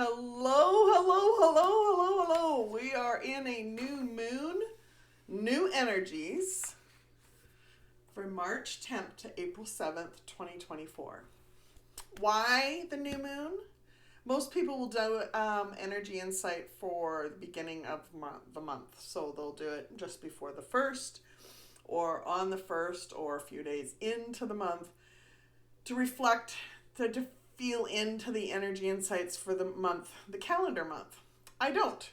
Hello, hello, hello, hello, hello. We are in a new moon, new energies for March 10th to April 7th, 2024. Why the new moon? Most people will do energy insight for the beginning of the month. So they'll do it just before the 1st or on the 1st or a few days into the month to reflect, to feel into the energy insights for the month, the calendar month. I don't.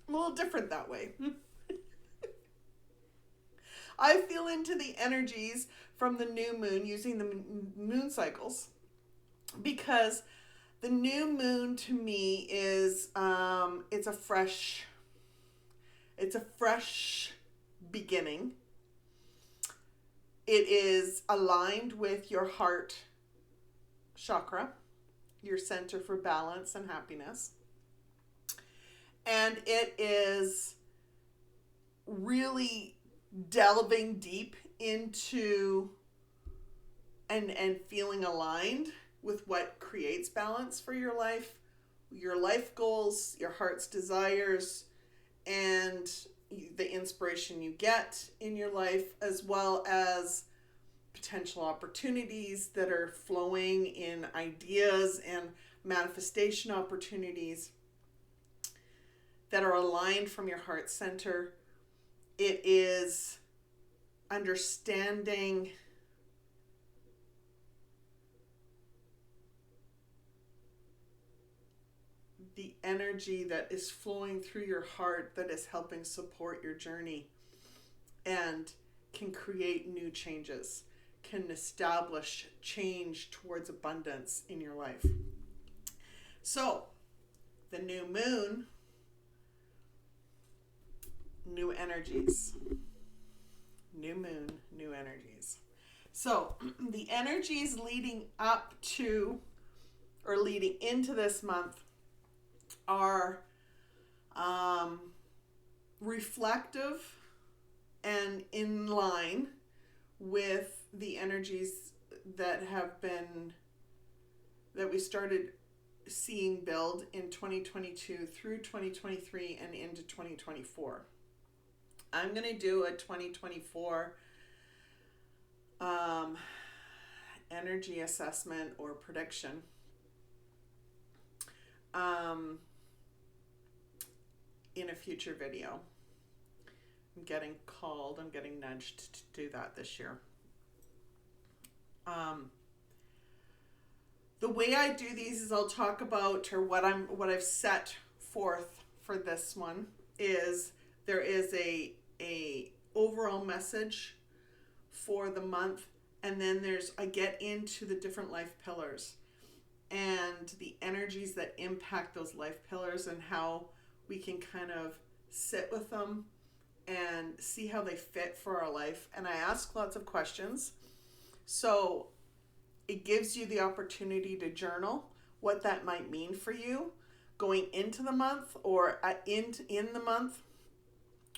I'm a little different that way. I feel into the energies from the new moon using the moon cycles because the new moon to me is it's a fresh beginning. It is aligned with your heart chakra, your center for balance and happiness. And it is really delving deep into and feeling aligned with what creates balance for your life goals, your heart's desires, and the inspiration you get in your life, as well as potential opportunities that are flowing in ideas and manifestation opportunities that are aligned from your heart center. It is understanding the energy that is flowing through your heart that is helping support your journey and can create new changes, can establish change towards abundance in your life. So, the new moon, new energies. New moon, new energies. So, the energies leading up to or leading into this month are reflective and in line with the energies that we started seeing build in 2022 through 2023 and into 2024. I'm going to do a 2024 energy assessment or prediction. In a future video. I'm getting nudged to do that this year. The way I do these is I'll talk about, or what I've set forth for this one is there is a overall message for the month, and then I get into the different life pillars and the energies that impact those life pillars and how we can kind of sit with them and see how they fit for our life. And I ask lots of questions. So it gives you the opportunity to journal what that might mean for you going into the month or in the month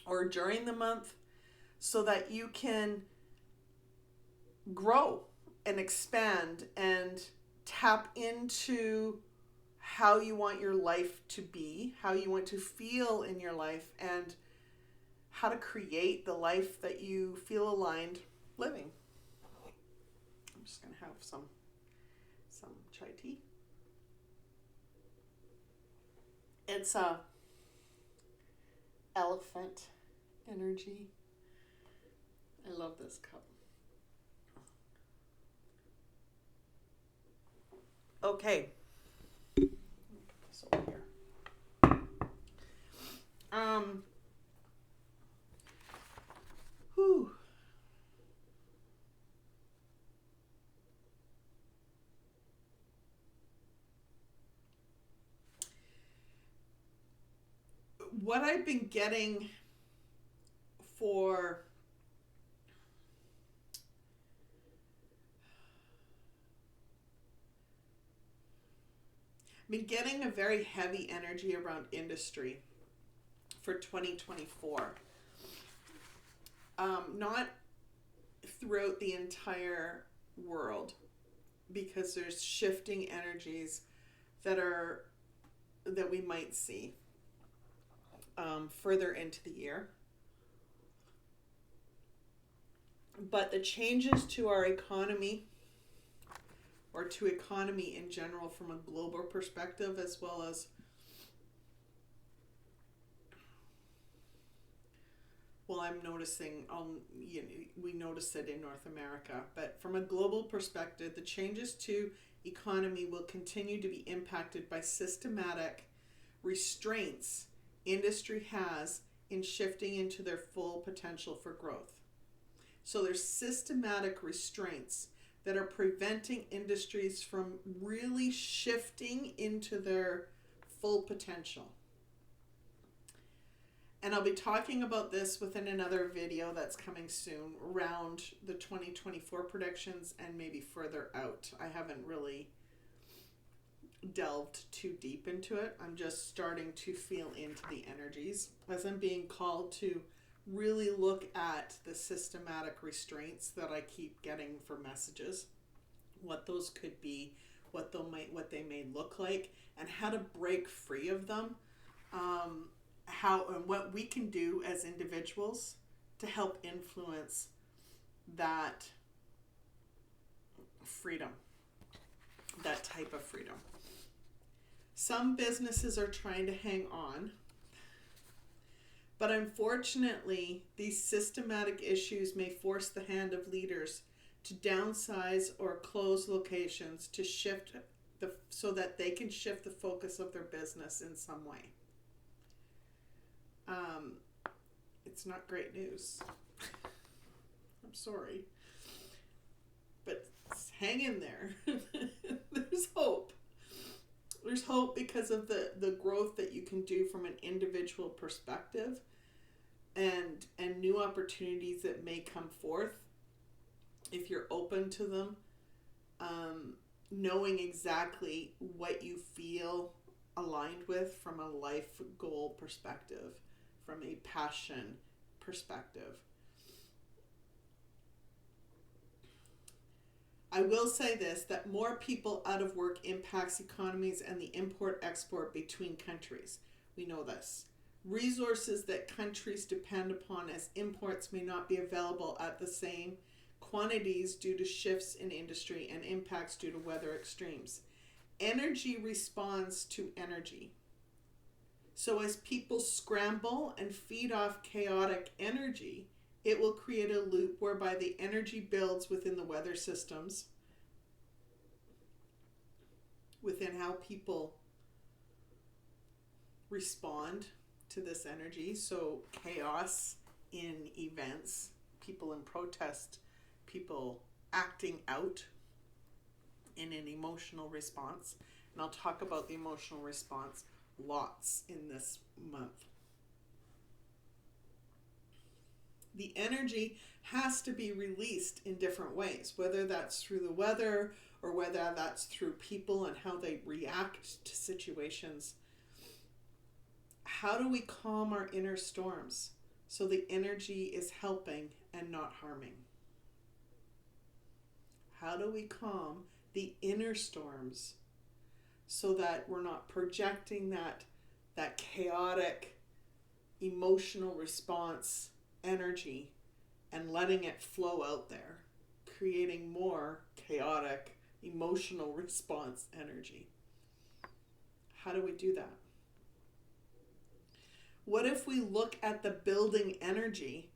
or during the month, so that you can grow and expand and tap into how you want your life to be, how you want to feel in your life, and how to create the life that you feel aligned living. I'm just going to have some chai tea. It's a elephant energy. I love this cup. Okay. Put this over here. Whew. What I've been getting for I've been getting a very heavy energy around industry for 2024. Not throughout the entire world, because there's shifting energies that are that we might see further into the year. But the changes to our economy, or to economy in general from a global perspective, as well as, well, I'm noticing, we notice it in North America, but from a global perspective, the changes to economy will continue to be impacted by systematic restraints industry has in shifting into their full potential for growth. So there's systematic restraints that are preventing industries from really shifting into their full potential. And I'll be talking about this within another video that's coming soon around the 2024 predictions and maybe further out. I haven't really delved too deep into it. I'm just starting to feel into the energies as I'm being called to really look at the systematic restraints that I keep getting for messages, what those could be, what they may look like, and how to break free of them, how and what we can do as individuals to help influence that freedom, that type of freedom. Some businesses are trying to hang on, but unfortunately, these systematic issues may force the hand of leaders to downsize or close locations to shift so that they can shift the focus of their business in some way. It's not great news. I'm sorry. But hang in there. There's hope. There's hope because of the growth that you can do from an individual perspective and new opportunities that may come forth if you're open to them, knowing exactly what you feel aligned with from a life goal perspective, from a passion perspective. I will say this, that more people out of work impacts economies and the import-export between countries. We know this. Resources that countries depend upon as imports may not be available at the same quantities due to shifts in industry and impacts due to weather extremes. Energy responds to energy. So as people scramble and feed off chaotic energy, it will create a loop whereby the energy builds within the weather systems, within how people respond to this energy. So chaos in events, people in protest, people acting out in an emotional response. And I'll talk about the emotional response lots in this month. The energy has to be released in different ways, whether that's through the weather or whether that's through people and how they react to situations. How do we calm our inner storms so the energy is helping and not harming? How do we calm the inner storms so that we're not projecting that chaotic emotional response energy and letting it flow out there, creating more chaotic emotional response energy? How do we do that? What if we look at the building energy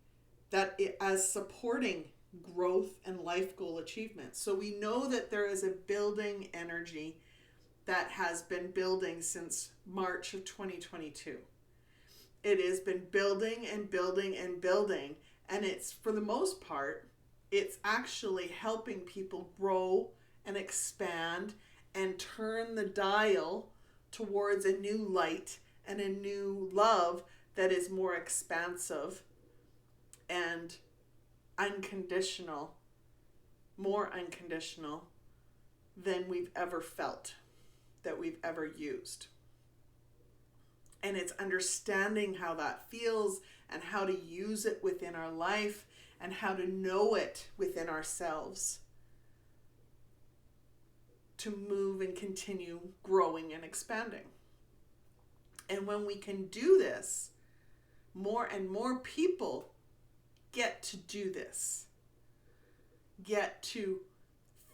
as supporting growth and life goal achievement? So we know that there is a building energy that has been building since March of 2022. It has been building and building and building, and it's, for the most part, it's actually helping people grow and expand and turn the dial towards a new light and a new love that is more expansive and unconditional, more unconditional than we've ever felt, that we've ever used. And it's understanding how that feels and how to use it within our life and how to know it within ourselves to move and continue growing and expanding. And when we can do this, more and more people get to do this, get to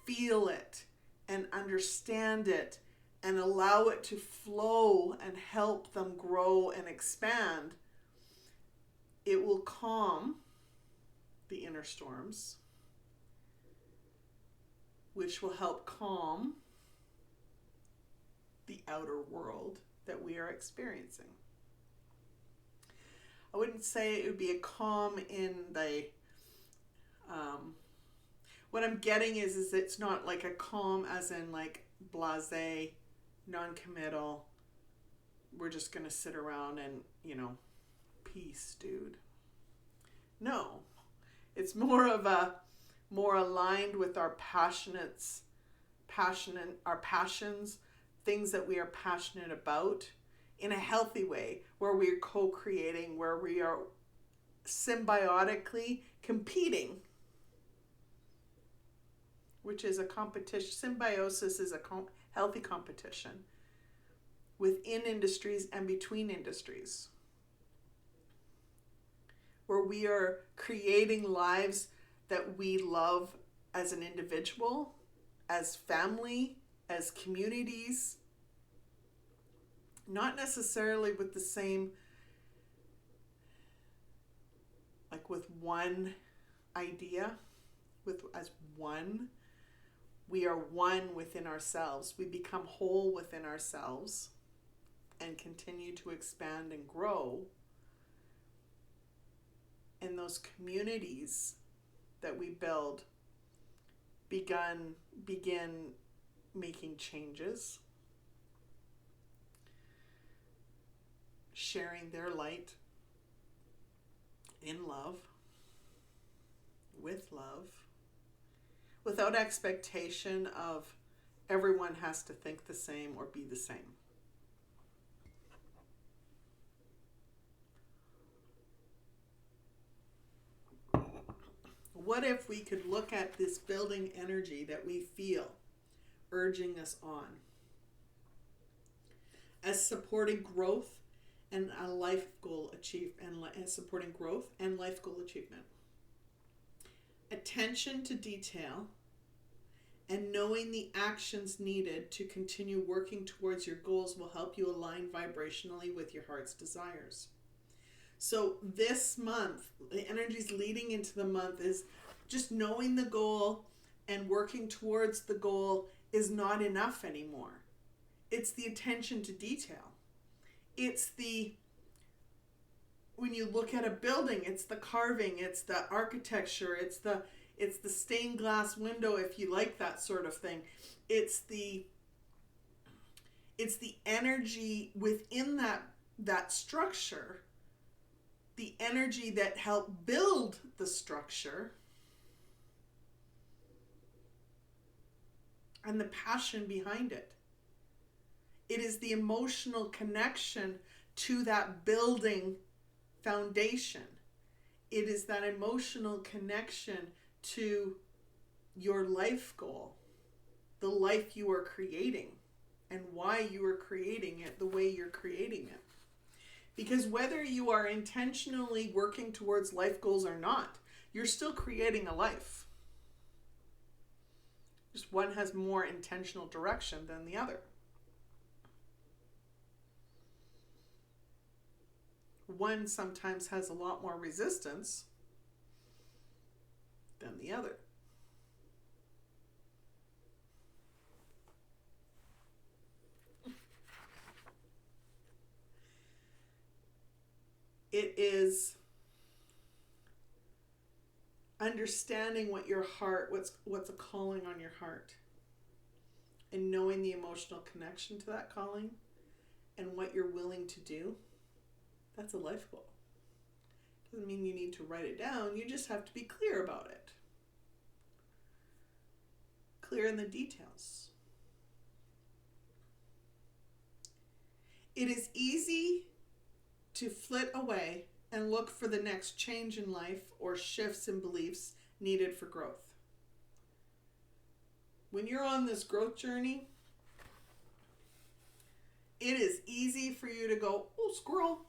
feel it and understand it and allow it to flow and help them grow and expand. It will calm the inner storms, which will help calm the outer world that we are experiencing. I wouldn't say it would be a calm in the, what I'm getting is it's not like a calm as in like blasé, non-committal, we're just going to sit around and, peace, dude. No, it's more of a, more aligned with our our passions, things that we are passionate about in a healthy way, where we're co-creating, where we are symbiotically competing, which is a competition. Symbiosis is a healthy competition within industries and between industries, where we are creating lives that we love as an individual, as family, as communities, not necessarily with the same, like with one idea, as one. We are one within ourselves. We become whole within ourselves and continue to expand and grow. And those communities that we build begin making changes, sharing their light in love, with love, without expectation of everyone has to think the same or be the same. What if we could look at this building energy that we feel urging us on as supporting growth and a life goal and supporting growth and life goal achievement? Attention to detail and knowing the actions needed to continue working towards your goals will help you align vibrationally with your heart's desires. So this month, the energies leading into the month is just knowing the goal and working towards the goal is not enough anymore. It's the attention to detail. It's when you look at a building, it's the carving, it's the architecture, it's the stained glass window, if you like that sort of thing. It's the energy within that structure, the energy that helped build the structure, and the passion behind it. It is the emotional connection to that building foundation. It is that emotional connection to your life goal, the life you are creating, and why you are creating it the way you're creating it. Because whether you are intentionally working towards life goals or not, you're still creating a life. Just one has more intentional direction than the other. One sometimes has a lot more resistance than the other. It is understanding what your heart, what's a calling on your heart, and knowing the emotional connection to that calling and what you're willing to do. That's a life goal. Doesn't mean you need to write it down. You just have to be clear about it. Clear in the details. It is easy to flit away and look for the next change in life or shifts in beliefs needed for growth. When you're on this growth journey, it is easy for you to go, oh, squirrel.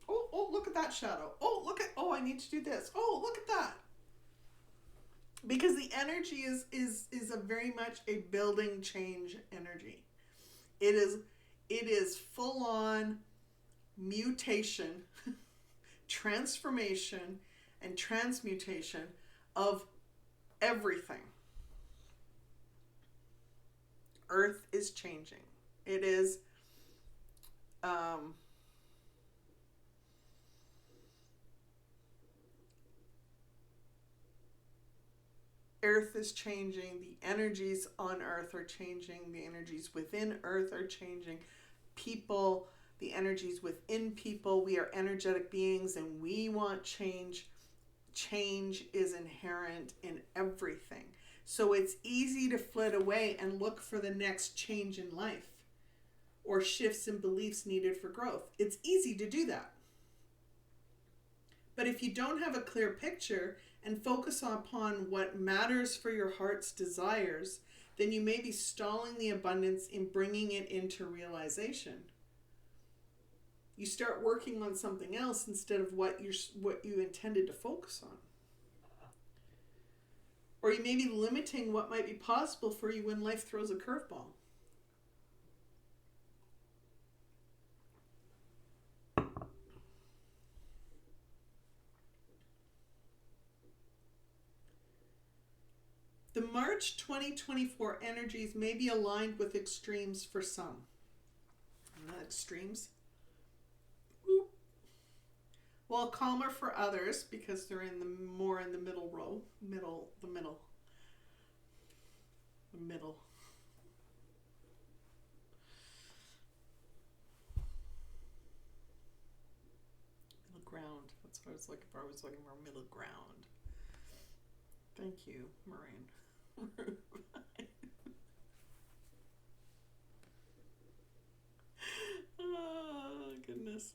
Oh, look at that shadow. Oh, I need to do this. Oh, look at that. Because the energy is a very much a building change energy. It is full on mutation, transformation, and transmutation of everything. Earth is changing. It is Earth is changing. The energies on Earth are changing. The energies within Earth are changing. People, the energies within people. We are energetic beings and we want change. Change is inherent in everything. So it's easy to flit away and look for the next change in life or shifts in beliefs needed for growth. It's easy to do that. But if you don't have a clear picture and focus upon what matters for your heart's desires, then you may be stalling the abundance in bringing it into realization. You start working on something else instead of what you intended to focus on. Or you may be limiting what might be possible for you when life throws a curveball. The March 2024 energies may be aligned with extremes for some. Extremes? While calmer for others because they're more in the middle row. The middle. Middle ground. That's what I was looking for. I was looking for middle ground. Thank you, Maureen. Oh, goodness.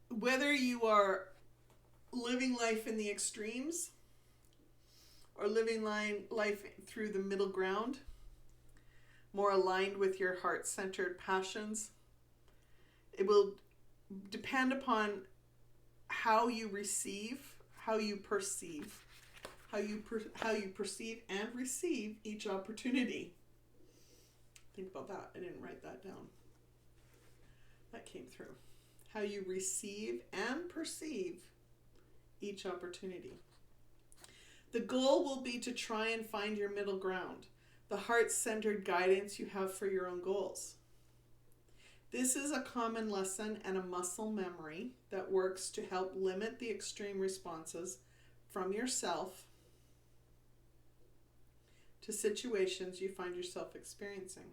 Whether you are living life in the extremes or living life through the middle ground, more aligned with your heart-centered passions, it will depend upon how you receive, how you perceive and receive each opportunity. Think about that. I didn't write that down. That came through. How you receive and perceive each opportunity. The goal will be to try and find your middle ground, the heart-centered guidance you have for your own goals. This is a common lesson and a muscle memory that works to help limit the extreme responses from yourself to situations you find yourself experiencing.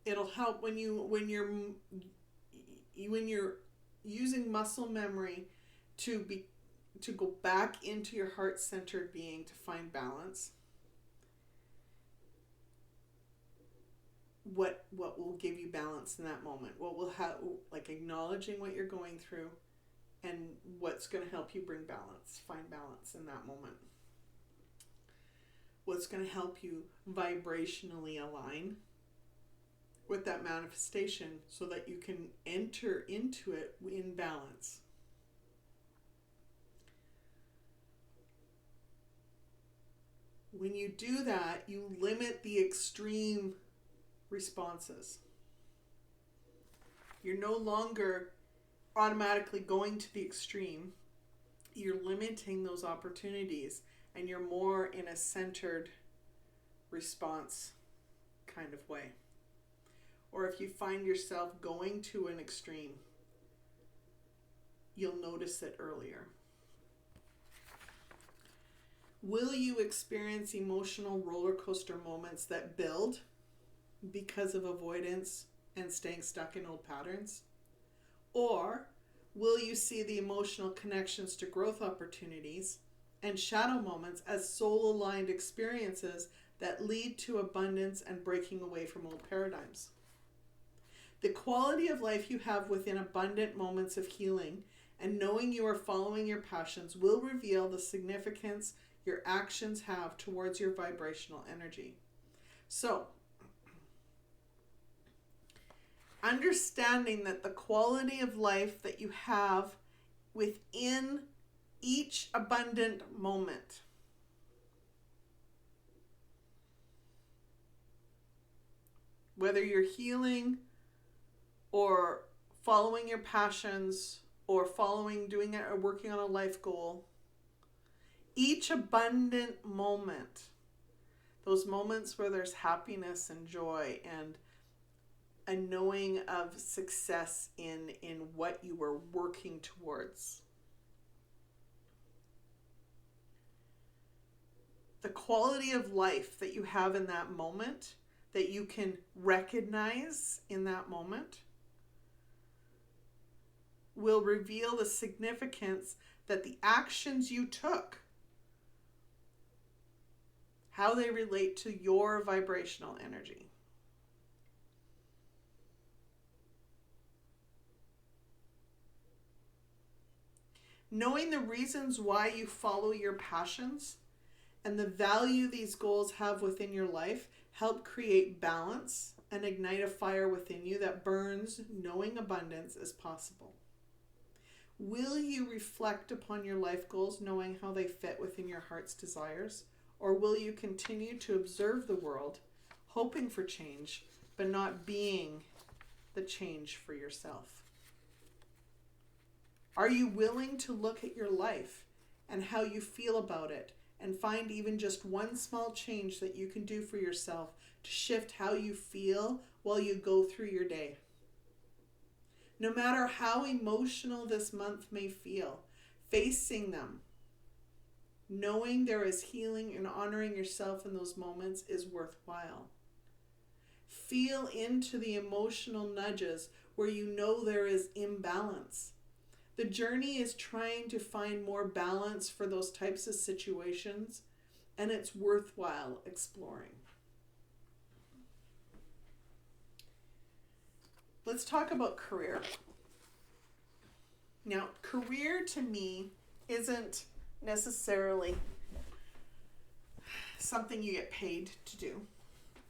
It'll help when you're using muscle memory to go back into your heart-centered being to find balance. What will give you balance in that moment? What will have, like, acknowledging what you're going through and what's going to help you bring balance, find balance in that moment. What's going to help you vibrationally align with that manifestation so that you can enter into it in balance. When you do that, you limit the extreme responses. You're no longer automatically going to the extreme. You're limiting those opportunities and you're more in a centered response kind of way. Or if you find yourself going to an extreme, you'll notice it earlier. Will you experience emotional roller coaster moments that build because of avoidance and staying stuck in old patterns? Or will you see the emotional connections to growth opportunities and shadow moments as soul-aligned experiences that lead to abundance and breaking away from old paradigms? The quality of life you have within abundant moments of healing and knowing you are following your passions will reveal the significance your actions have towards your vibrational energy. So, understanding that the quality of life that you have within each abundant moment, whether you're healing or following your passions or doing it or working on a life goal, each abundant moment, those moments where there's happiness and joy and a knowing of success in what you were working towards. The quality of life that you have in that moment, that you can recognize in that moment, will reveal the significance that the actions you took, how they relate to your vibrational energy. Knowing the reasons why you follow your passions and the value these goals have within your life help create balance and ignite a fire within you that burns, knowing abundance is possible. Will you reflect upon your life goals, knowing how they fit within your heart's desires? Or will you continue to observe the world, hoping for change, but not being the change for yourself? Are you willing to look at your life and how you feel about it and find even just one small change that you can do for yourself to shift how you feel while you go through your day? No matter how emotional this month may feel, facing them, knowing there is healing and honoring yourself in those moments is worthwhile. Feel into the emotional nudges where you know there is imbalance. The journey is trying to find more balance for those types of situations, and it's worthwhile exploring. Let's talk about career. Now, career to me isn't necessarily something you get paid to do,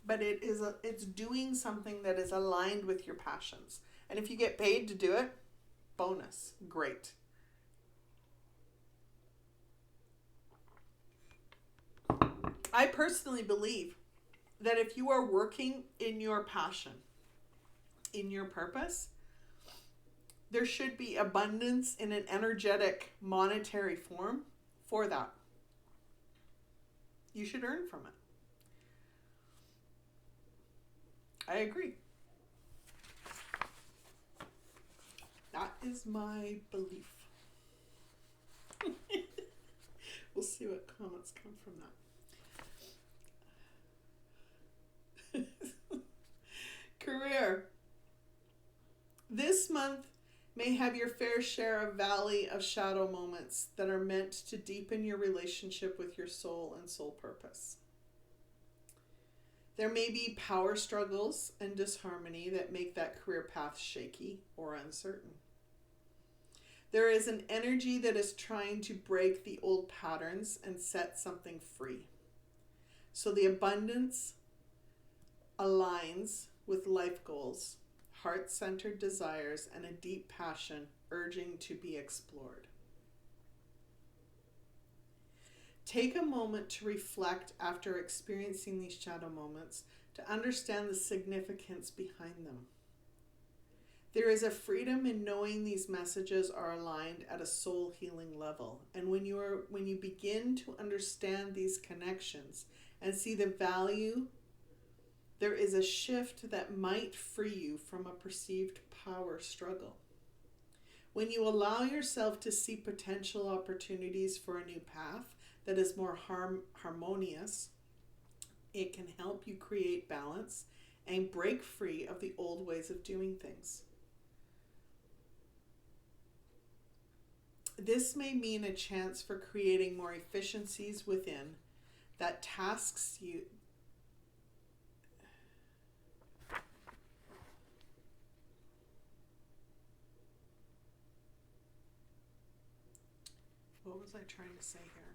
but it's doing something that is aligned with your passions. And if you get paid to do it, bonus, great. I personally believe that if you are working in your passion, in your purpose, there should be abundance in an energetic, monetary form for that. You should earn from it. I agree. That is my belief. We'll see what comments come from that. Career. This month may have your fair share of valley of shadow moments that are meant to deepen your relationship with your soul and soul purpose. There may be power struggles and disharmony that make that career path shaky or uncertain. There is an energy that is trying to break the old patterns and set something free. So the abundance aligns with life goals, heart-centered desires, and a deep passion urging to be explored. Take a moment to reflect after experiencing these shadow moments to understand the significance behind them. There is a freedom in knowing these messages are aligned at a soul healing level. And when you begin to understand these connections and see the value, there is a shift that might free you from a perceived power struggle. When you allow yourself to see potential opportunities for a new path that is more harmonious, it can help you create balance and break free of the old ways of doing things. This may mean a chance for creating more efficiencies within that tasks you what was I trying to say here?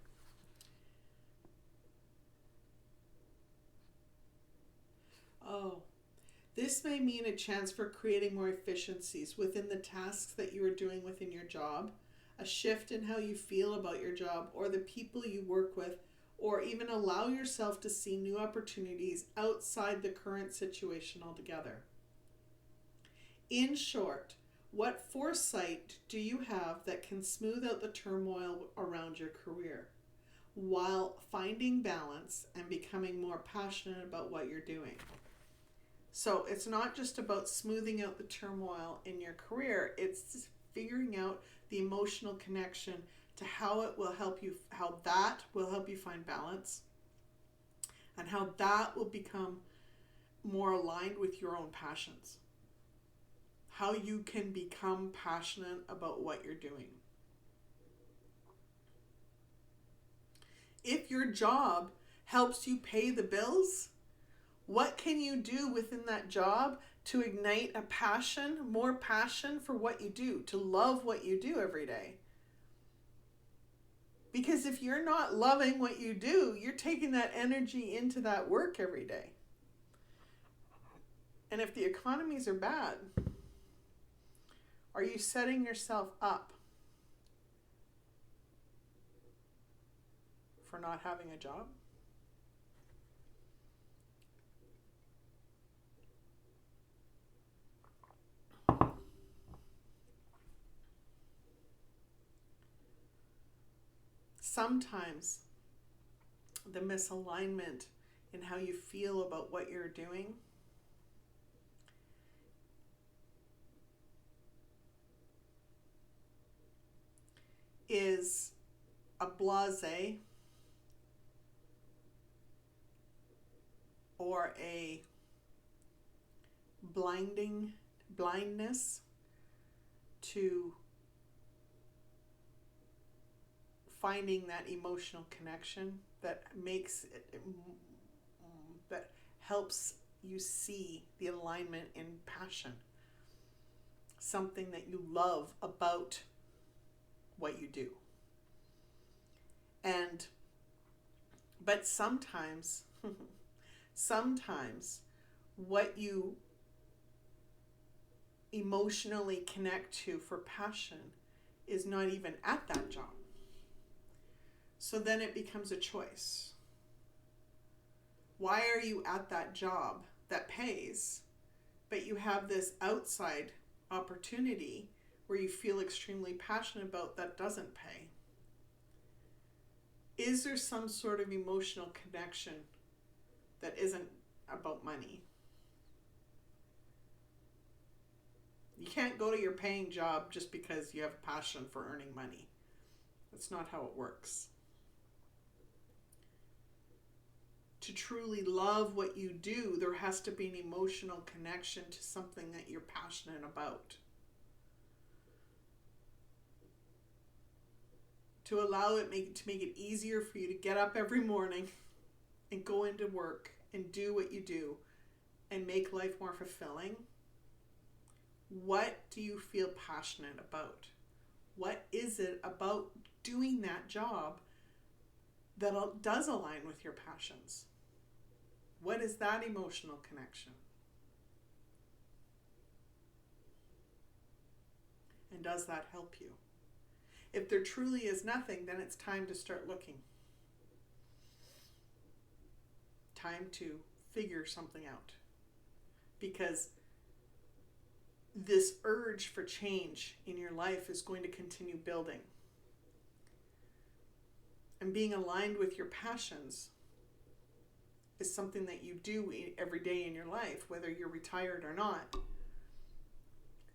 Oh, this may mean a chance for creating more efficiencies within the tasks that you are doing within your job, a shift in how you feel about your job or the people you work with, or even allow yourself to see new opportunities outside the current situation altogether. In short, what foresight do you have that can smooth out the turmoil around your career while finding balance and becoming more passionate about what you're doing? So it's not just about smoothing out the turmoil in your career, it's figuring out the emotional connection to how it will help you, how that will help you find balance, and how that will become more aligned with your own passions. How you can become passionate about what you're doing. If your job helps you pay the bills, what can you do within that job to ignite a passion, more passion for what you do, to love what you do every day? Because if you're not loving what you do, you're taking that energy into that work every day. And if the economies are bad, are you setting yourself up for not having a job? Sometimes the misalignment in how you feel about what you're doing is a blasé or a blindness to finding that emotional connection that makes it, that helps you see the alignment in passion, something that you love about what you do. But sometimes what you emotionally connect to for passion is not even at that job. So then it becomes a choice. Why are you at that job that pays, but you have this outside opportunity where you feel extremely passionate about that doesn't pay? Is there some sort of emotional connection that isn't about money? You can't go to your paying job just because you have a passion for earning money. That's not how it works. To truly love what you do, there has to be an emotional connection to something that you're passionate about. To allow it to make it easier for you to get up every morning and go into work and do what you do and make life more fulfilling. What do you feel passionate about? What is it about doing that job that does align with your passions? What is that emotional connection? And does that help you? If there truly is nothing, then it's time to start looking. Time to figure something out. Because this urge for change in your life is going to continue building. And being aligned with your passions is something that you do every day in your life, whether you're retired or not,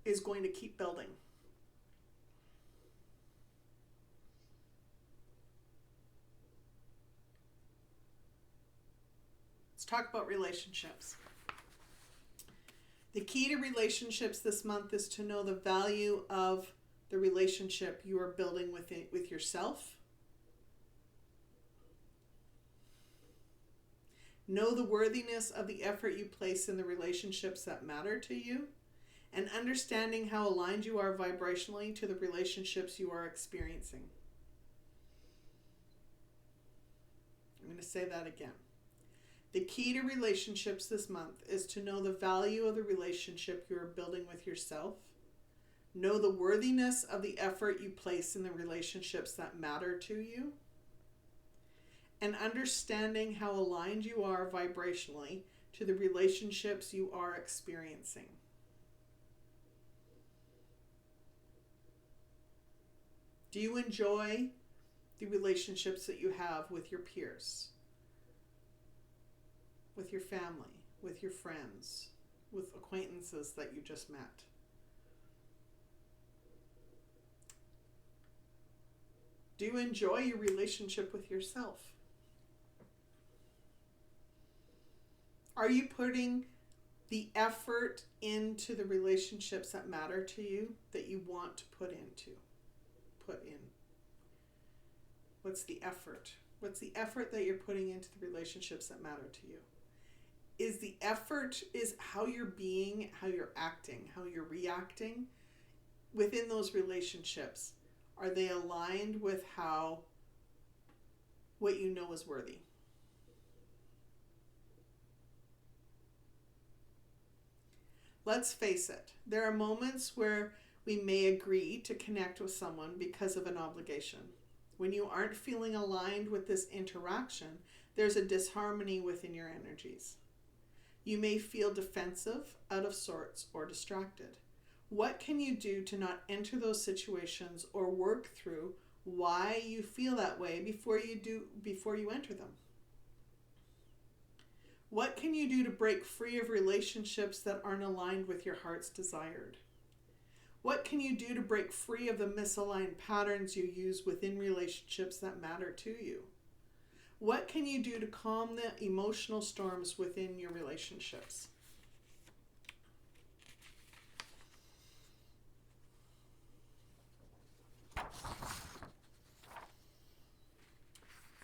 is going to keep building. Let's talk about relationships. The key to relationships this month is to know the value of the relationship you are building with yourself. Know the worthiness of the effort you place in the relationships that matter to you, and understanding how aligned you are vibrationally to the relationships you are experiencing. I'm going to say that again. The key to relationships this month is to know the value of the relationship you are building with yourself. Know the worthiness of the effort you place in the relationships that matter to you. And understanding how aligned you are vibrationally to the relationships you are experiencing. Do you enjoy the relationships that you have with your peers, with your family, with your friends, with acquaintances that you just met? Do you enjoy your relationship with yourself? Are you putting the effort into the relationships that matter to you, that you want to put in? What's the effort? What's the effort that you're putting into the relationships that matter to you? Is the effort is how you're being, how you're acting, how you're reacting within those relationships? Are they aligned with what you know is worthy? Let's face it, there are moments where we may agree to connect with someone because of an obligation. When you aren't feeling aligned with this interaction, there's a disharmony within your energies. You may feel defensive, out of sorts, or distracted. What can you do to not enter those situations or work through why you feel that way before you enter them? What can you do to break free of relationships that aren't aligned with your heart's desired? What can you do to break free of the misaligned patterns you use within relationships that matter to you? What can you do to calm the emotional storms within your relationships?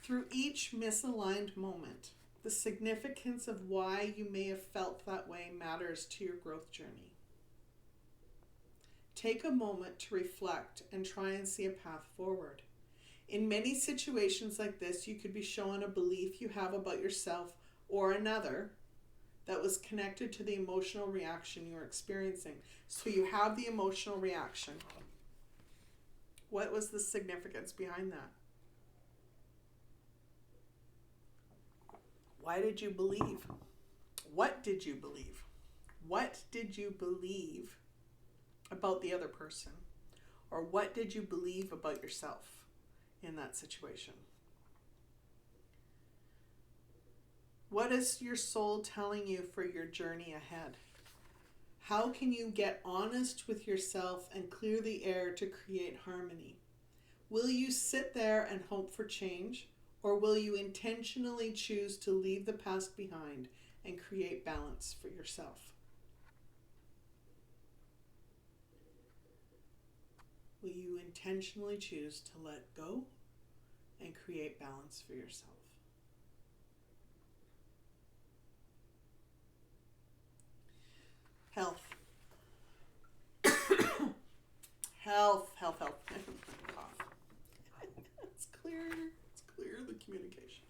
Through each misaligned moment, the significance of why you may have felt that way matters to your growth journey. Take a moment to reflect and try and see a path forward. In many situations like this, you could be shown a belief you have about yourself or another that was connected to the emotional reaction you're experiencing. So you have the emotional reaction. What was the significance behind that? Why did you believe? What did you believe? What did you believe about the other person? Or what did you believe about yourself in that situation? What is your soul telling you for your journey ahead? How can you get honest with yourself and clear the air to create harmony? Will you sit there and hope for change, or will you intentionally choose to leave the past behind and create balance for yourself? Will you intentionally choose to let go and create balance for yourself? Health. Health. Cough. It's clear the communication.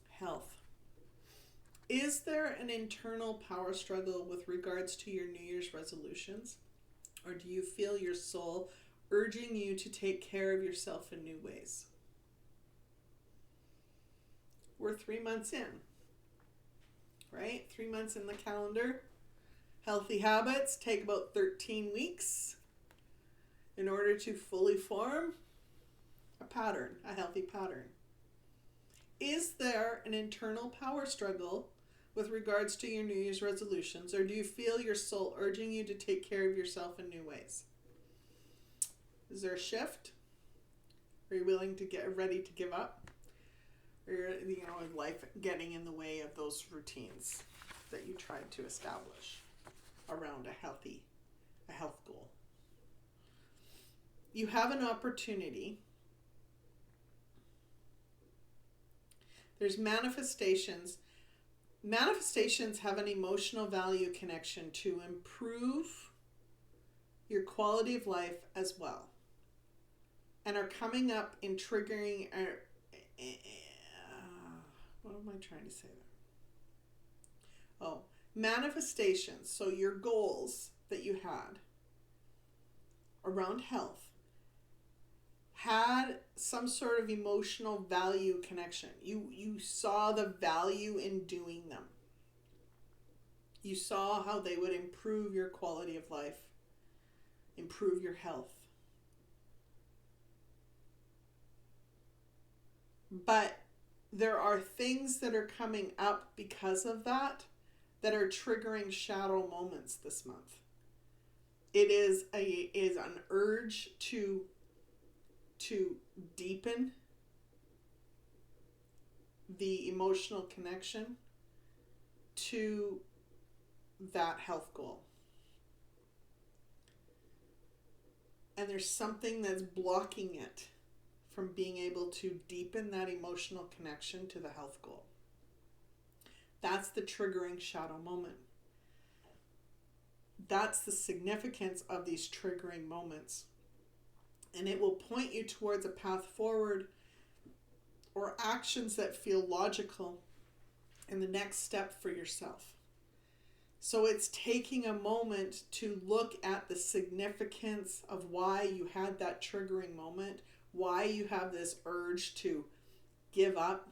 Health. Is there an internal power struggle with regards to your New Year's resolutions? Or do you feel your soul urging you to take care of yourself in new ways? We're 3 months in, right? 3 months in the calendar. Healthy habits take about 13 weeks in order to fully form a pattern, a healthy pattern. Is there an internal power struggle with regards to your New Year's resolutions, or do you feel your soul urging you to take care of yourself in new ways? Is there a shift? Are you willing to get ready to give up? Or life getting in the way of those routines that you tried to establish around a health goal? You have an opportunity. There's manifestations. Manifestations have an emotional value connection to improve your quality of life as well. and are coming up in triggering. What am I trying to say there? Oh, manifestations. So your goals that you had around health had some sort of emotional value connection. You saw the value in doing them. You saw how they would improve your quality of life, improve your health. But there are things that are coming up because of that are triggering shadow moments this month. It is an urge to deepen the emotional connection to that health goal. And there's something that's blocking it from being able to deepen that emotional connection to the health goal. That's the triggering shadow moment. That's the significance of these triggering moments. And it will point you towards a path forward or actions that feel logical in the next step for yourself. So it's taking a moment to look at the significance of why you had that triggering moment, why you have this urge to give up,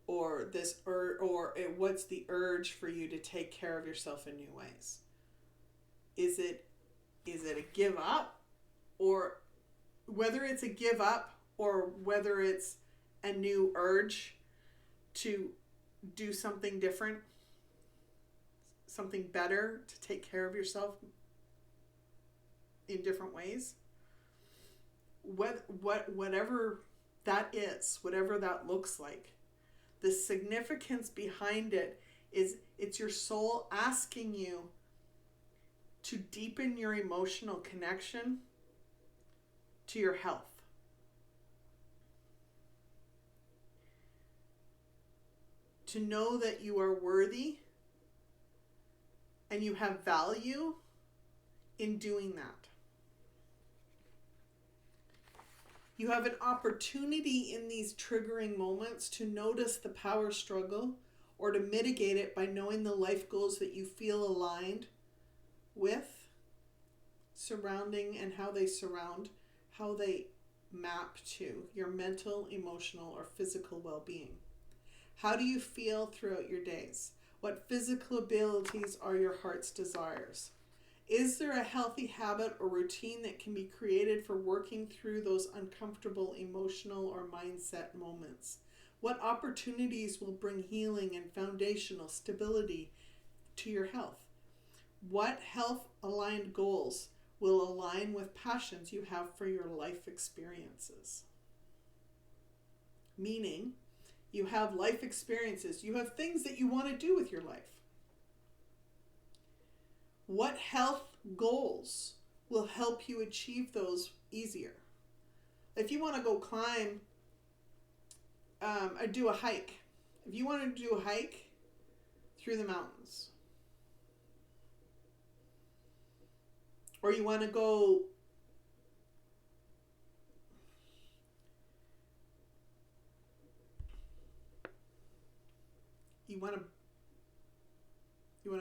or what's the urge for you to take care of yourself in new ways. Is it a give up, or whether it's a give up or whether it's a new urge to do something different, something better, to take care of yourself in different ways. Whatever that is, whatever that looks like, the significance behind it is it's your soul asking you to deepen your emotional connection to your health. To know that you are worthy and you have value in doing that. You have an opportunity in these triggering moments to notice the power struggle or to mitigate it by knowing the life goals that you feel aligned with, surrounding, and how they map to your mental, emotional, or physical well-being. How do you feel throughout your days? What physical abilities are your heart's desires? Is there a healthy habit or routine that can be created for working through those uncomfortable emotional or mindset moments? What opportunities will bring healing and foundational stability to your health? What health-aligned goals will align with passions you have for your life experiences? Meaning, you have life experiences. You have things that you want to do with your life. What health goals will help you achieve those easier? If you want to go climb, do a hike. If you want to do a hike through the mountains, or you want to go you want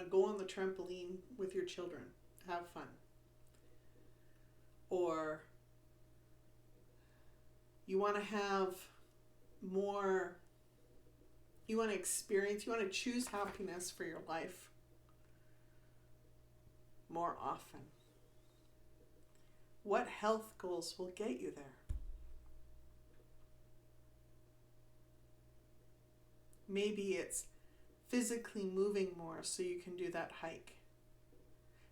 to go on the trampoline with your children, have fun. Or you want to have more, you want to experience, you want to choose happiness for your life more often. What health goals will get you there? Maybe it's physically moving more so you can do that hike.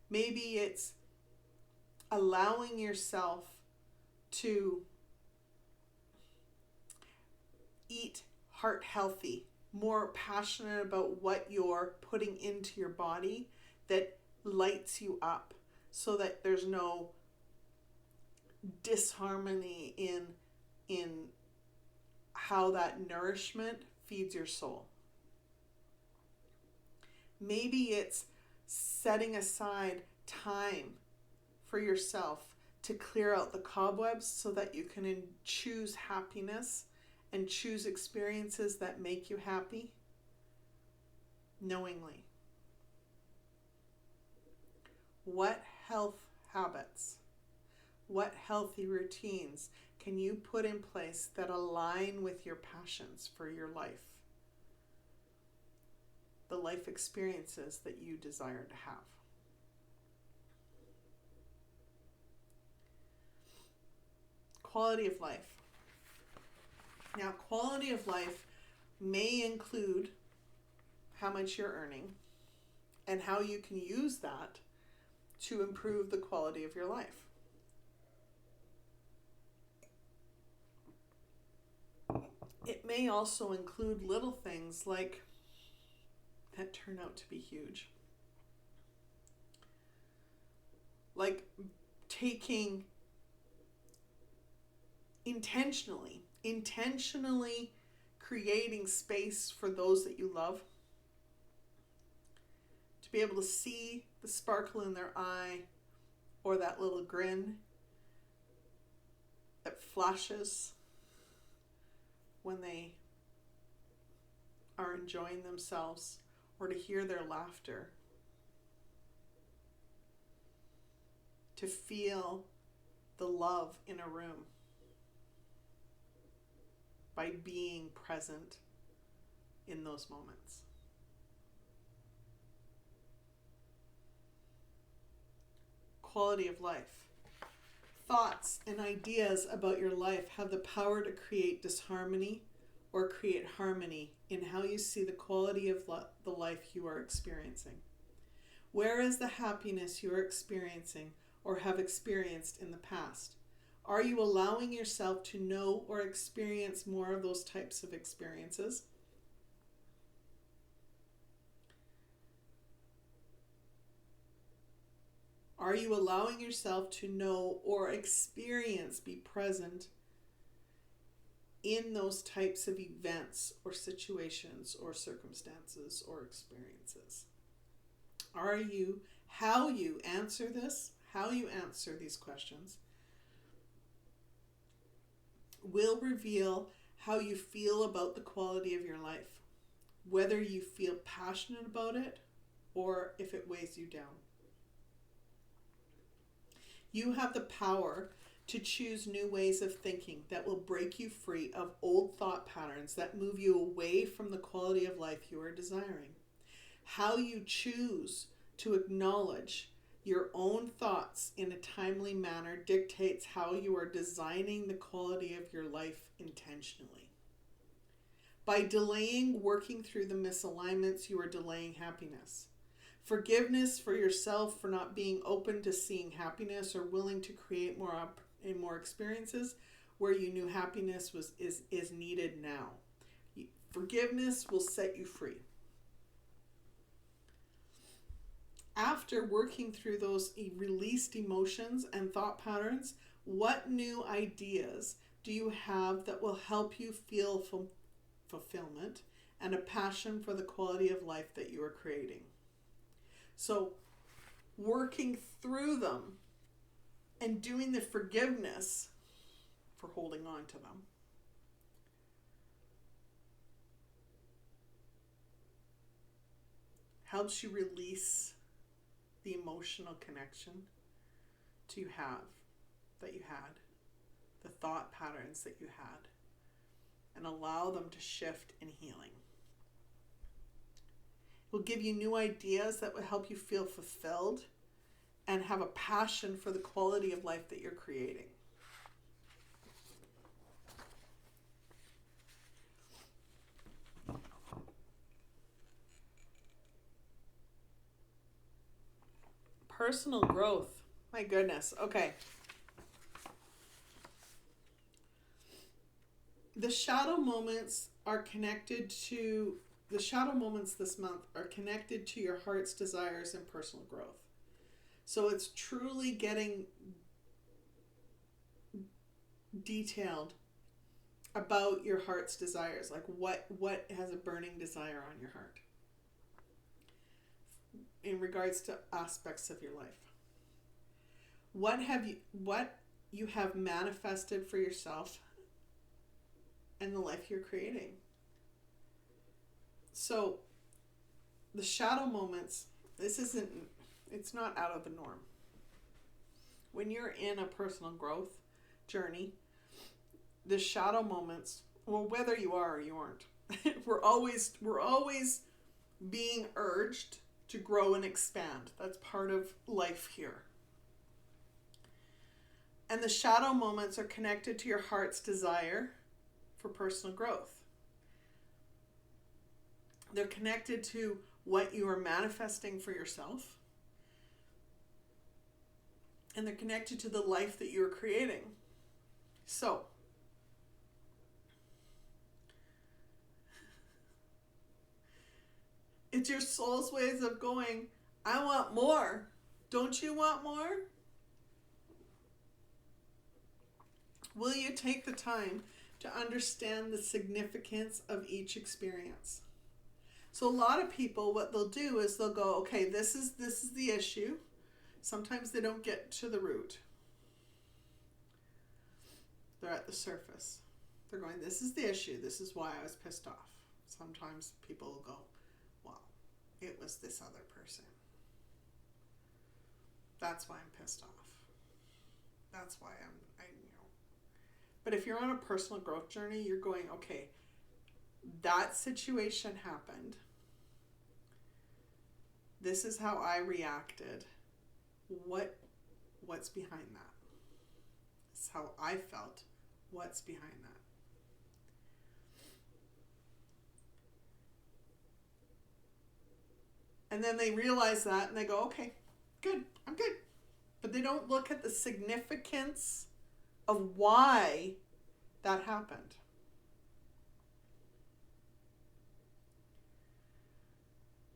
Maybe it's allowing yourself to eat heart healthy, more passionate about what you're putting into your body that lights you up, so that there's no disharmony in how that nourishment feeds your soul. Maybe it's setting aside time for yourself to clear out the cobwebs so that you can choose happiness and choose experiences that make you happy knowingly? What health habits, what healthy routines can you put in place that align with your passions for your life? The life experiences that you desire to have. Quality of life. Now, quality of life may include how much you're earning and how you can use that to improve the quality of your life. It may also include little things like that turn out to be huge. Like taking intentionally creating space for those that you love, to be able to see the sparkle in their eye or that little grin that flashes when they are enjoying themselves, or to hear their laughter, to feel the love in a room by being present in those moments. Quality of life. Thoughts and ideas about your life have the power to create disharmony or create harmony in how you see the quality of the life you are experiencing. Where is the happiness you are experiencing or have experienced in the past? Are you allowing yourself to know or experience more of those types of experiences? Are you allowing yourself to know or experience, be present in those types of events or situations or circumstances or experiences? Are you, how you answer this, how you answer these questions will reveal how you feel about the quality of your life, whether you feel passionate about it or if it weighs you down. You have the power to choose new ways of thinking that will break you free of old thought patterns that move you away from the quality of life you are desiring. How you choose to acknowledge your own thoughts in a timely manner dictates how you are designing the quality of your life intentionally. By delaying working through the misalignments, you are delaying happiness. Forgiveness for yourself for not being open to seeing happiness or willing to create more experiences where you knew happiness is needed now. Forgiveness will set you free. After working through those released emotions and thought patterns, what new ideas do you have that will help you feel fulfillment and a passion for the quality of life that you are creating? So, working through them and doing the forgiveness for holding on to them helps you release the emotional connection that you had, the thought patterns that you had, and allow them to shift in healing. It will give you new ideas that will help you feel fulfilled and have a passion for the quality of life that you're creating. Personal growth. My goodness. Okay. The shadow moments this month are connected to your heart's desires and personal growth. So it's truly getting detailed about your heart's desires, like what has a burning desire on your heart in regards to aspects of your life. what you have manifested for yourself and the life you're creating. So the shadow moments, it's not out of the norm. When you're in a personal growth journey, the shadow moments, well, whether you are or you aren't, we're always being urged to grow and expand. That's part of life here. And the shadow moments are connected to your heart's desire for personal growth. They're connected to what you are manifesting for yourself. And they're connected to the life that you're creating. So, it's your soul's ways of going, I want more. Don't you want more? Will you take the time to understand the significance of each experience? So a lot of people, what they'll do is they'll go, okay, this is the issue. Sometimes they don't get to the root. They're at the surface. They're going, this is the issue. This is why I was pissed off. Sometimes people will go, well, it was this other person. That's why I'm pissed off. That's why I'm. But if you're on a personal growth journey, you're going, okay, that situation happened. This is how I reacted. What's behind that? This is how I felt. What's behind that? And then they realize that and they go, okay, good, I'm good. But they don't look at the significance of why that happened.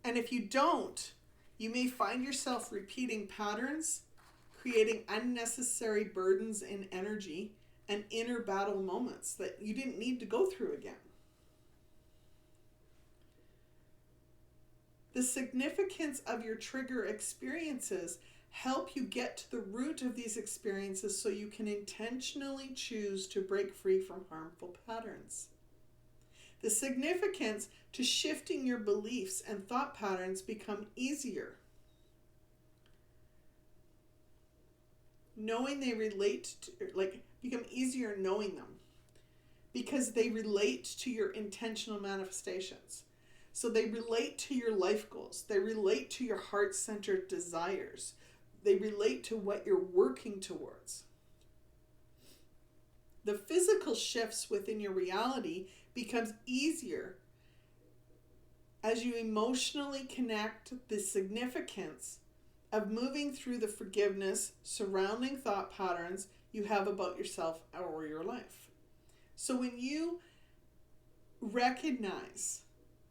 And if you don't, you may find yourself repeating patterns, creating unnecessary burdens in energy and inner battle moments that you didn't need to go through again. The significance of your trigger experiences help you get to the root of these experiences so you can intentionally choose to break free from harmful patterns. The significance to shifting your beliefs and thought patterns become easier. Knowing they relate to, become easier knowing them because they relate to your intentional manifestations. So they relate to your life goals. They relate to your heart-centered desires. They relate to what you're working towards. The physical shifts within your reality becomes easier as you emotionally connect the significance of moving through the forgiveness surrounding thought patterns you have about yourself or your life. So when you recognize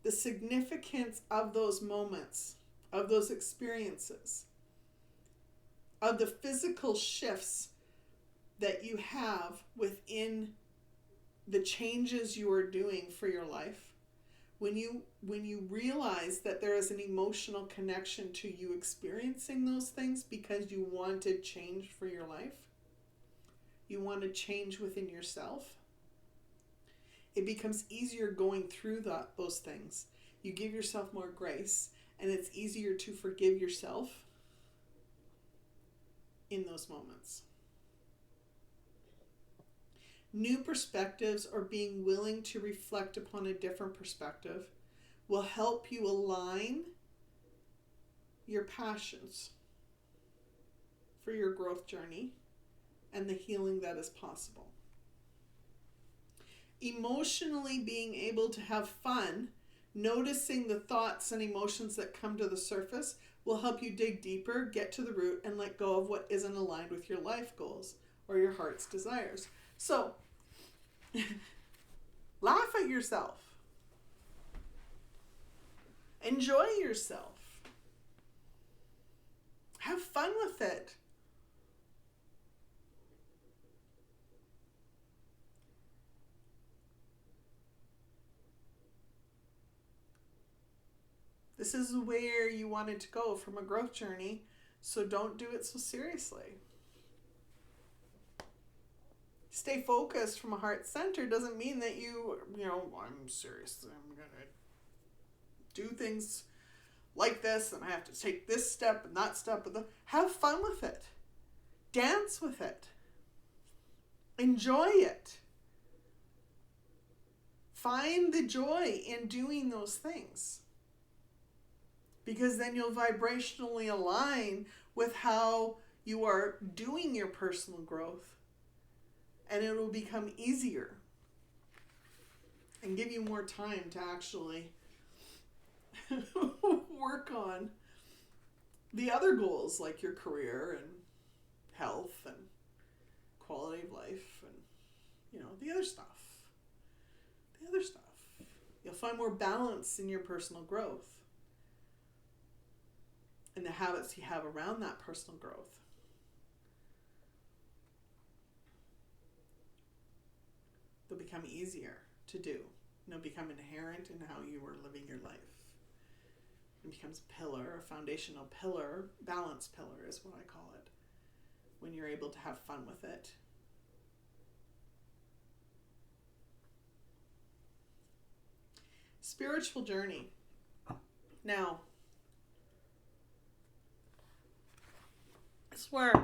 the significance of those moments, of those experiences, of the physical shifts that you have within the changes you are doing for your life, when you realize that there is an emotional connection to you experiencing those things because you wanted change for your life, you want to change within yourself, it becomes easier going through those things. You give yourself more grace, and it's easier to forgive yourself in those moments. New perspectives or being willing to reflect upon a different perspective will help you align your passions for your growth journey and the healing that is possible. Emotionally being able to have fun, noticing the thoughts and emotions that come to the surface will help you dig deeper, get to the root, and let go of what isn't aligned with your life goals or your heart's desires. So, laugh at yourself. Enjoy yourself. Have fun with it. This is where you wanted to go from a growth journey, so don't do it so seriously. stay focused from a heart center doesn't mean that I'm serious. I'm going to do things like this and I have to take this step and that step. Have fun with it. Dance with it. Enjoy it. Find the joy in doing those things. Because then you'll vibrationally align with how you are doing your personal growth. And it will become easier. And give you more time to actually work on the other goals like your career and health and quality of life and, the other stuff. You'll find more balance in your personal growth and the habits you have around that personal growth. They'll become easier to do. They'll become inherent in how you are living your life. It becomes a pillar, a foundational pillar, balance pillar is what I call it, when you're able to have fun with it. Spiritual journey. Now, it's where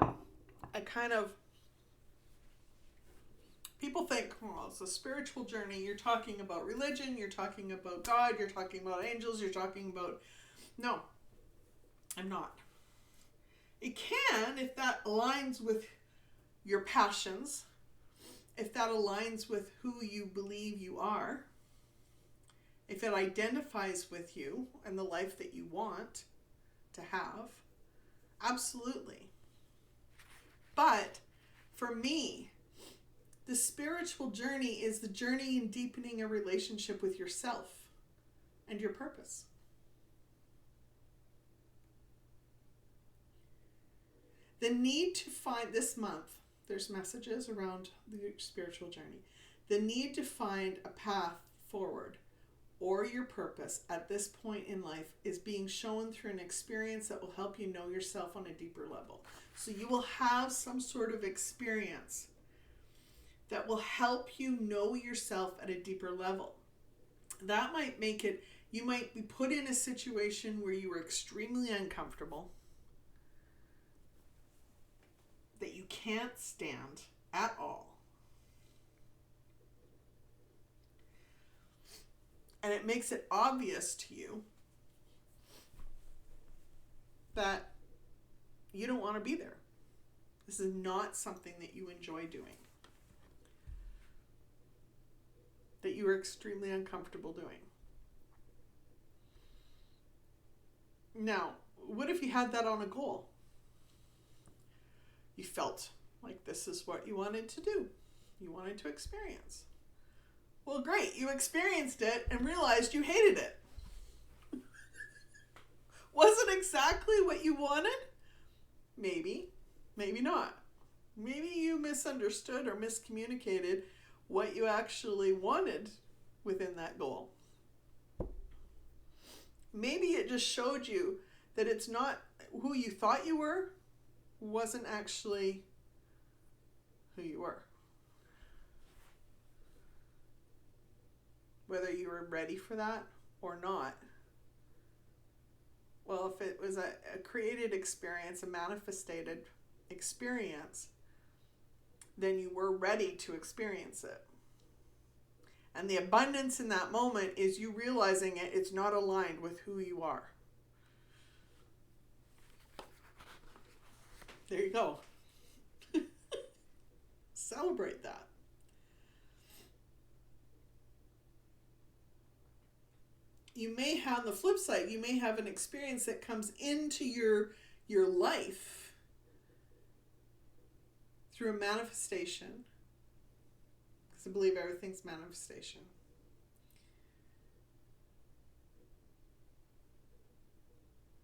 people think, well, it's a spiritual journey. You're talking about religion, you're talking about God, you're talking about angels, you're talking about... No, I'm not. It can, if that aligns with your passions, if that aligns with who you believe you are, if it identifies with you and the life that you want to have, absolutely. But for me, the spiritual journey is the journey in deepening a relationship with yourself and your purpose. The need to find, this month, there's messages around the spiritual journey. The need to find a path forward or your purpose at this point in life is being shown through an experience that will help you know yourself on a deeper level. So you will have some sort of experience that will help you know yourself at a deeper level. That might make it, you might be put in a situation where you are extremely uncomfortable, that you can't stand at all. And it makes it obvious to you that you don't want to be there. This is not something that you enjoy doing. That you are extremely uncomfortable doing. Now, what if you had that on a goal? You felt like this is what you wanted to do. You wanted to experience. Well, great. You experienced it and realized you hated it. Was it exactly what you wanted? Maybe. Maybe not. Maybe you misunderstood or miscommunicated what you actually wanted within that goal. Maybe it just showed you that it's not who you thought you were, wasn't actually who you were. Whether you were ready for that or not. Well, if it was a created experience, a manifested experience, then you were ready to experience it. And the abundance in that moment is you realizing it's not aligned with who you are. There you go. Celebrate that. You may have, the flip side, you may have an experience that comes into your life through a manifestation. Because I believe everything's manifestation.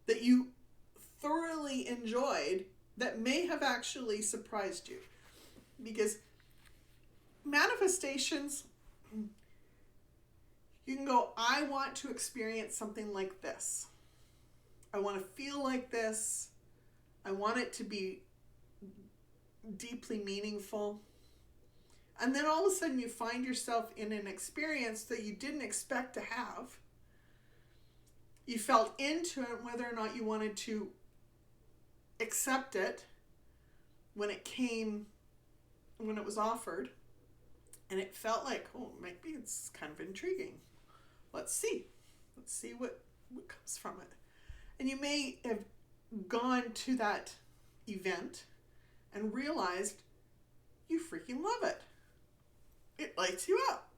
That you thoroughly enjoyed that may have actually surprised you. Because manifestations, you can go, I want to experience something like this. I want to feel like this. I want it to be deeply meaningful. And then all of a sudden you find yourself in an experience that you didn't expect to have. You felt into it, whether or not you wanted to accept it when it was offered. And it felt like, oh, maybe it's kind of intriguing. Let's see what comes from it. And you may have gone to that event and realized you freaking love it. It lights you up.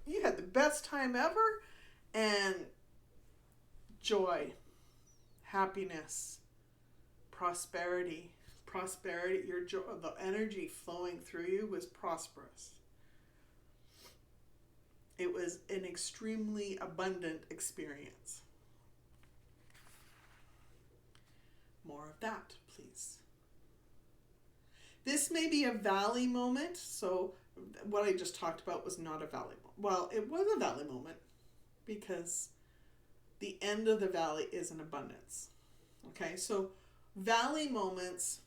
You had the best time ever, and joy, happiness, prosperity, your joy, the energy flowing through you was prosperous. It was an extremely abundant experience. More of that, please. This may be a valley moment. So what I just talked about was not a valley moment. Well, it was a valley moment because the end of the valley is an abundance. Okay, so valley moments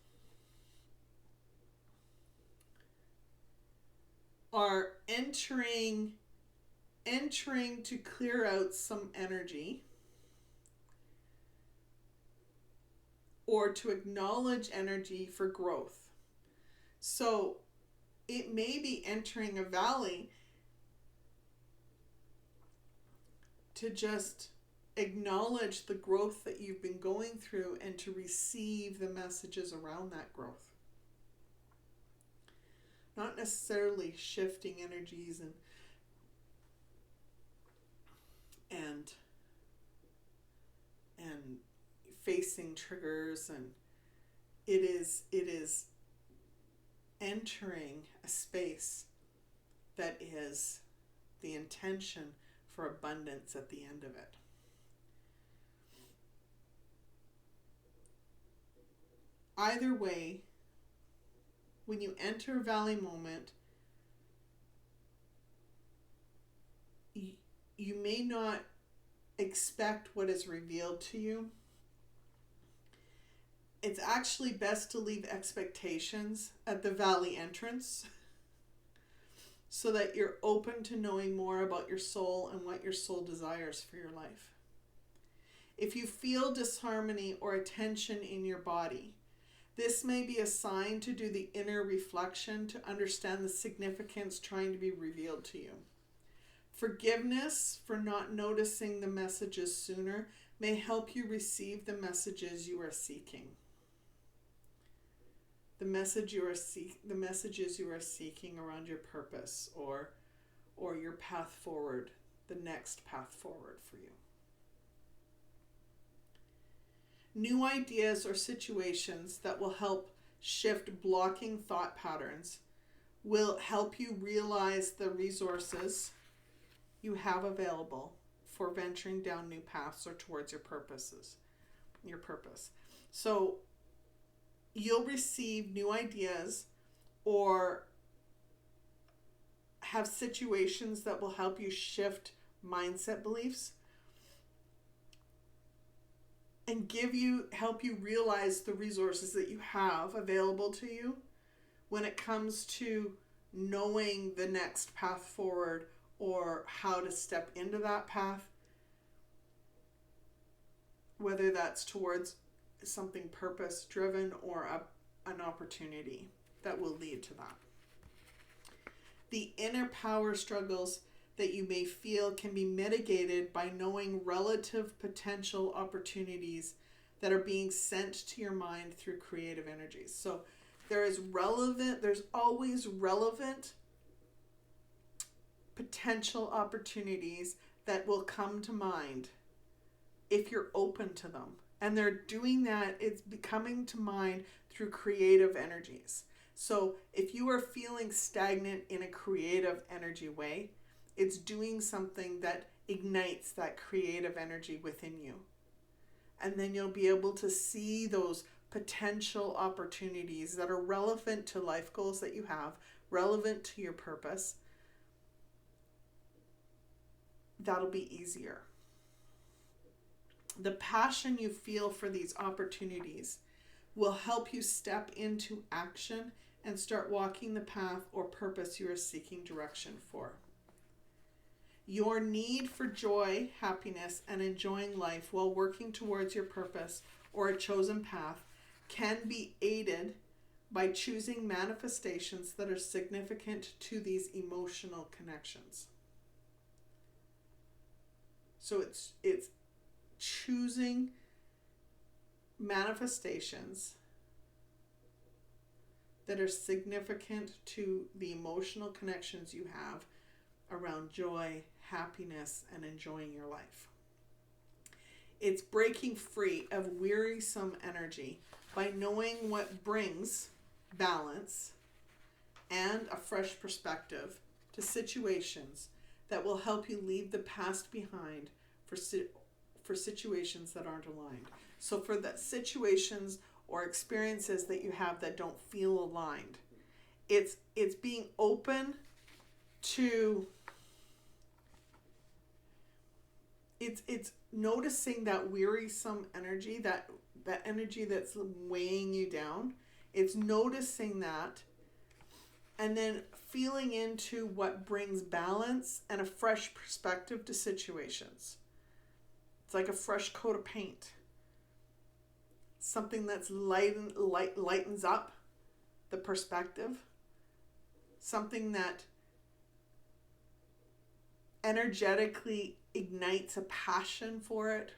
are entering to clear out some energy or to acknowledge energy for growth. So it may be entering a valley to just acknowledge the growth that you've been going through and to receive the messages around that growth. Not necessarily shifting energies and facing triggers, and it is entering a space that is the intention for abundance at the end of it. Either way, when you enter a valley moment, you may not expect what is revealed to you. It's actually best to leave expectations at the valley entrance so that you're open to knowing more about your soul and what your soul desires for your life. If you feel disharmony or a tension in your body, this may be a sign to do the inner reflection to understand the significance trying to be revealed to you. Forgiveness for not noticing the messages sooner may help you receive the messages you are seeking. The messages you are seeking around your purpose or your path forward, the next path forward for you. New ideas or situations that will help shift blocking thought patterns will help you realize the resources you have available for venturing down new paths or towards your purpose. So you'll receive new ideas or have situations that will help you shift mindset beliefs and help you realize the resources that you have available to you when it comes to knowing the next path forward or how to step into that path, whether that's towards something purpose driven or an opportunity that will lead to that. The inner power struggles that you may feel can be mitigated by knowing relative potential opportunities that are being sent to your mind through creative energies. So there's always relevant potential opportunities that will come to mind if you're open to them. And they're doing that, it's coming to mind through creative energies. So if you are feeling stagnant in a creative energy way, it's doing something that ignites that creative energy within you. And then you'll be able to see those potential opportunities that are relevant to life goals that you have, relevant to your purpose. That'll be easier. The passion you feel for these opportunities will help you step into action and start walking the path or purpose you are seeking direction for. Your need for joy, happiness, and enjoying life while working towards your purpose or a chosen path can be aided by choosing manifestations that are significant to these emotional connections. So it's choosing manifestations that are significant to the emotional connections you have around joy, happiness, and enjoying your life. It's breaking free of wearisome energy by knowing what brings balance and a fresh perspective to situations that will help you leave the past behind for situations that aren't aligned. So for the situations or experiences that you have that don't feel aligned, it's being open to it's noticing that wearisome energy, that energy that's weighing you down. It's noticing that and then feeling into what brings balance and a fresh perspective to situations. It's like a fresh coat of paint. Something that's lightens up the perspective. Something that energetically ignites a passion for it,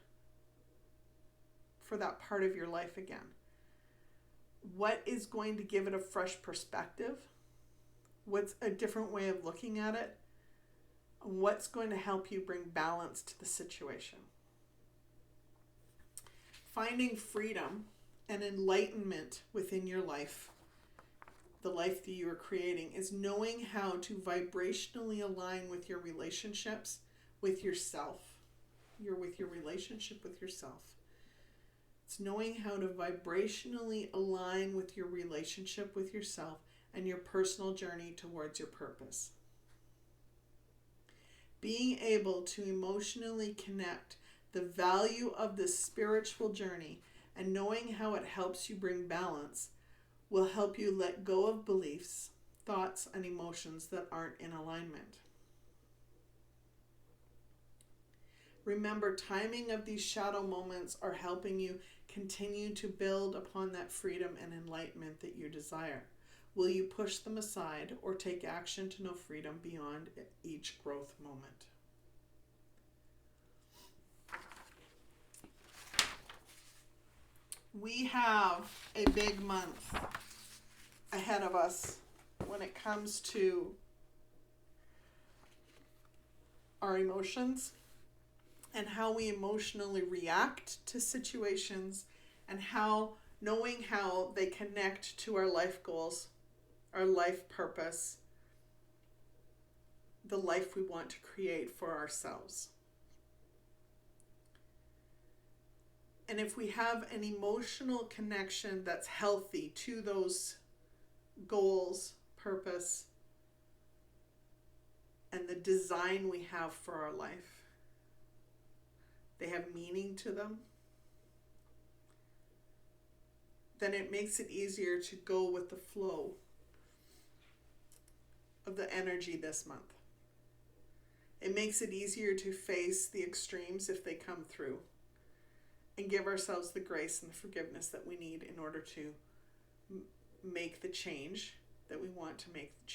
for that part of your life again. What is going to give it a fresh perspective? What's a different way of looking at it? What's going to help you bring balance to the situation? Finding freedom and enlightenment within your life, the life that you are creating, is knowing how to vibrationally align with your relationships with yourself. With your relationship with yourself. It's knowing how to vibrationally align with your relationship with yourself and your personal journey towards your purpose. Being able to emotionally connect the value of this spiritual journey and knowing how it helps you bring balance will help you let go of beliefs, thoughts, and emotions that aren't in alignment. Remember, timing of these shadow moments are helping you continue to build upon that freedom and enlightenment that you desire. Will you push them aside or take action to know freedom beyond each growth moment? We have a big month ahead of us when it comes to our emotions and how we emotionally react to situations and how knowing how they connect to our life goals, our life purpose, the life we want to create for ourselves. And if we have an emotional connection that's healthy to those goals, purpose, and the design we have for our life, they have meaning to them, then it makes it easier to go with the flow of the energy this month. It makes it easier to face the extremes if they come through and give ourselves the grace and the forgiveness that we need in order to make the change that we want to make the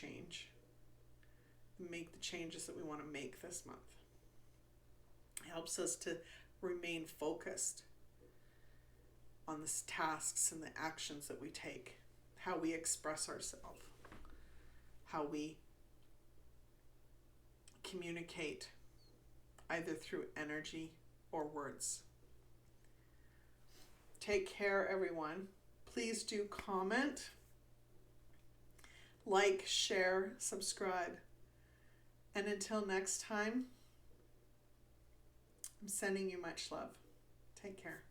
changes that we want to make this month. It helps us to remain focused on the tasks and the actions that we take, how we express ourselves, how we communicate either through energy or words. Take care, everyone. Please do comment, like, share, subscribe. And until next time, I'm sending you much love. Take care.